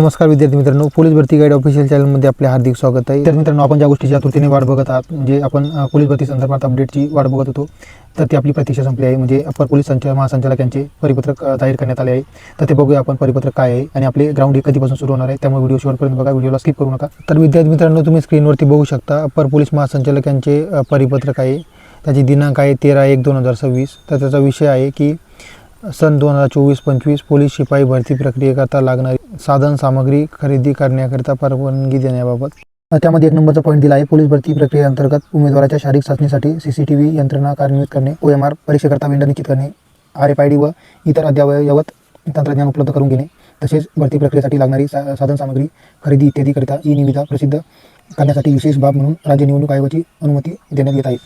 नमस्कार विद्यार्थी मित्रांनो, पोलीस भरती गाईड ऑफिशियल चॅनलमध्ये आपले हार्दिक स्वागत आहे. विद्यार्थी मित्रांनो, आपण ज्या गोष्टीची आतुरतेने वाट बघत आहात, म्हणजे आपण पोलीस भरती संदर्भात अपडेटची वाट बघत होतो, तर ती आपली प्रतीक्षा संपली आहे. म्हणजे अपर पोलीस महासंचालक यांचे परिपत्रक जाहीर करण्यात आले आहे. तर ते बघूया आपण परिपत्रक काय आहे आणि आपले ग्राउंड हे कधीपासून सुरू होणार आहे. त्यामुळे व्हिडिओ शेवटपर्यंत बघा, व्हिडिओला स्किप करू नका. तर विद्यार्थी मित्रांनो, तुम्ही स्क्रीनवरती बघू शकता अपर पोलीस महासंचालक यांचे परिपत्रक आहे. त्याची दिनांक आहे 13/1/2026. तर त्याचा विषय आहे की सन 2024-25 पोलीस शिपाई भरती प्रक्रियेकरता लागणारी साधन सामग्री खरेदी करण्याकरिता परवानगी देण्याबाबत. त्यामध्ये 1 नंबरचा पॉईंट दिला आहे. पोलीस भरती प्रक्रियेअंतर्गत उमेदवाराच्या शारीरिक चाचणीसाठी CCTV यंत्रणा कार्यान्वित करणे, OMR परीक्षेकरता वेंडर निश्चित करणे, RFID व इतर अद्ययावत तंत्रज्ञान उपलब्ध करून घेणे, तसेच भरती प्रक्रियेसाठी लागणारी साधन सामग्री खरेदी इत्यादीकरिता निविदा प्रसिद्ध करण्यासाठी विशेष बाब म्हणून राज्य निवडणूक आयोगाची अनुमती देण्यात येत आहे.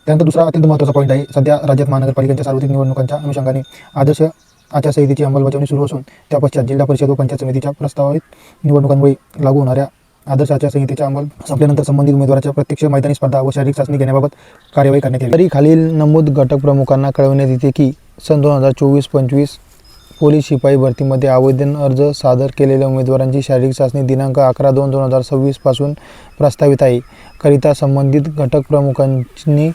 त्यानंतर दुसरा अत्यंत महत्त्वाचा पॉईंट आहे. सध्या राज्यात महानगरपालिकांच्या सार्वत्रिक निवडणुकांच्या अनुषंगाने आदर्श आचारसंहितेची अंमलबजावणी सुरू असून त्या पश्चात जिल्हा परिषद व पंचायत समितीच्या प्रस्तावित निवडणुकांमुळे लागू होणाऱ्या आदर्श आचारसंहितेचा अंमल संपल्यानंतर संबंधित उमेदवाराच्या प्रत्यक्ष मैदानी स्पर्धा व शारीरिक चाचणी घेण्याबाबत कार्यवाही करण्यात येईल. तरी खालील नमूद घटक प्रमुखांना कळवण्यात येते की सन 2024-25 पोलीस शिपाई भरतीमध्ये आवेदन अर्ज सादर केलेल्या उमेदवारांची शारीरिक चाचणी दिनांक 11/2/2026 पासून प्रस्तावित आहे. करिता संबंधित घटक प्रमुखांनी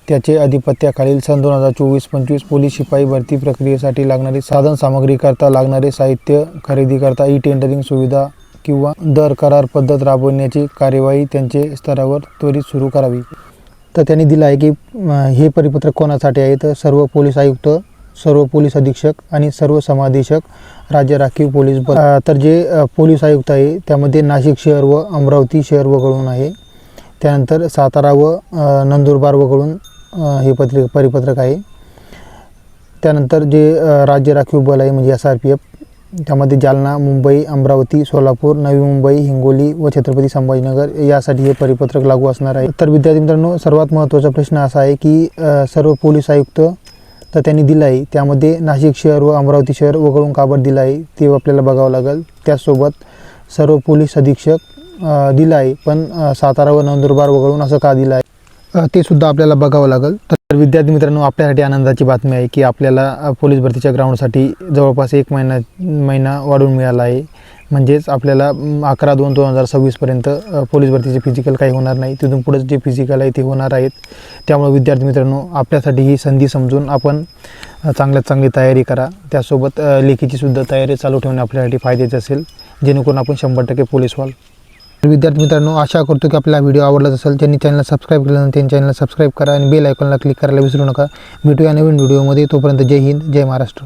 त्याचे अधिपत्याखालील सन 2024-25 पोलीस शिपाई भरती प्रक्रियेसाठी लागणारी साधन सामग्रीकरता लागणारे साहित्य खरेदीकरता टेंडरिंग सुविधा किंवा दर करार पद्धत राबवण्याची कार्यवाही त्यांच्या स्तरावर त्वरित सुरू करावी. तर त्यांनी दिलं आहे की हे परिपत्रक कोणासाठी आहे, तर सर्व पोलीस आयुक्त, सर्व पोलीस अधीक्षक आणि सर्व समादेशक राज्य राखीव पोलीस बल. तर जे पोलीस आयुक्त आहे त्यामध्ये नाशिक शहर व अमरावती शहर वगळून आहे. त्यानंतर सातारा व नंदुरबार वगळून हे परिपत्रक आहे. त्यानंतर जे राज्य राखीव बल आहे म्हणजे SRPF, त्यामध्ये जालना, मुंबई, अमरावती, सोलापूर, नवी मुंबई, हिंगोली व छत्रपती संभाजीनगर यासाठी हे परिपत्रक लागू असणार आहे. तर विद्यार्थी मित्रांनो, सर्वात महत्त्वाचा प्रश्न असा आहे की सर्व पोलीस आयुक्त तर त्यांनी दिलं आहे, त्यामध्ये नाशिक शहर व अमरावती शहर वगळून का बरं दिलं आहे ते आपल्याला बघावं लागेल. त्याचसोबत सर्व पोलीस अधीक्षक दिलं आहे, पण सातारा व नंदुरबार वगळून असं का दिलं आहे ते सुद्धा आपल्याला बघावं लागेल. तर विद्यार्थी मित्रांनो, आपल्यासाठी आनंदाची बातमी आहे की आपल्याला पोलीस भरतीच्या ग्राउंडसाठी जवळपास 1 महिना वाढून मिळाला आहे. म्हणजेच आपल्याला 11/2/2026 पर्यंत पोलीस भरतीचे फिजिकल काही होणार नाही. तिथून पुढे जे फिजिकल आहे ते होणार आहेत. त्यामुळे विद्यार्थी मित्रांनो, आपल्यासाठी ही संधी समजून आपण चांगल्यात चांगली तयारी करा. त्यासोबत लेखीची सुद्धा तयारी चालू ठेवणे आपल्यासाठी फायद्याचे असेल, जेणेकरून आपण 100% पोलीस व्हाल. विद्यार्थी मित्रांनो, आशा करतो की आपला व्हिडिओ आवडलाच असेल. ज्यांनी चॅनलला सबस्क्राईब केलं नाही त्यांनी चॅनलला सबस्क्राईब करा आणि बेल आयकॉनला क्लिक करायला विसरू नका. भेटूया नवीन व्हिडिओमध्ये. तोपर्यंत जय हिंद, जय महाराष्ट्र.